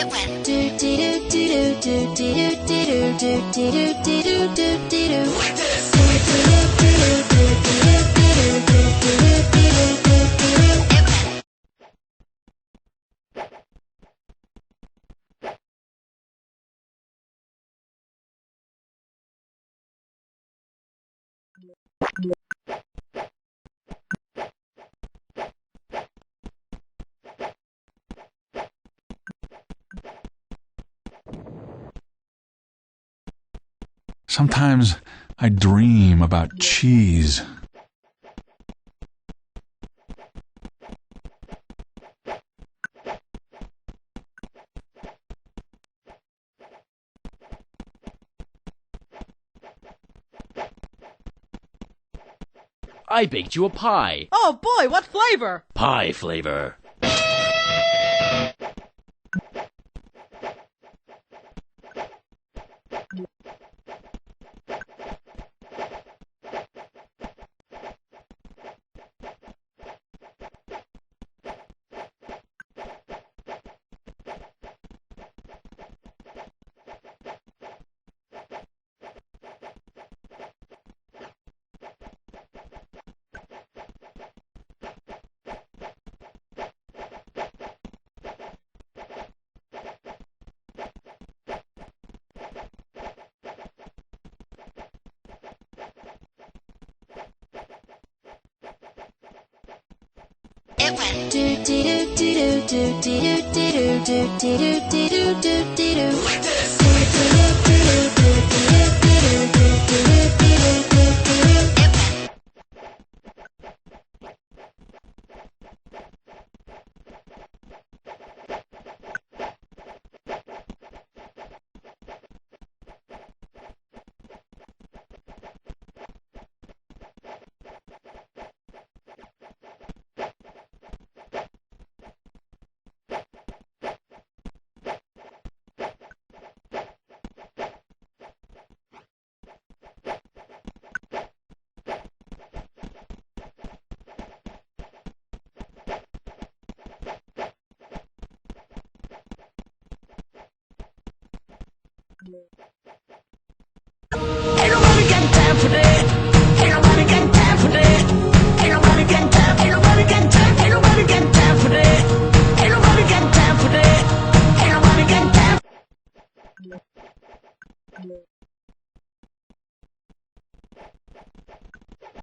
It went do do do do do do do do do do do do do do like this. Sometimes I dream about cheese. I baked you a pie. Oh boy, what flavor? Pie flavor. It went do do do do do do do do do do do do do do like this. Ain't nobody got time for that. Ain't nobody got time for that. Ain't nobody got time. Ain't nobody got time. Ain't nobody got time for that. Ain't nobody got time for that. Ain't nobody got time.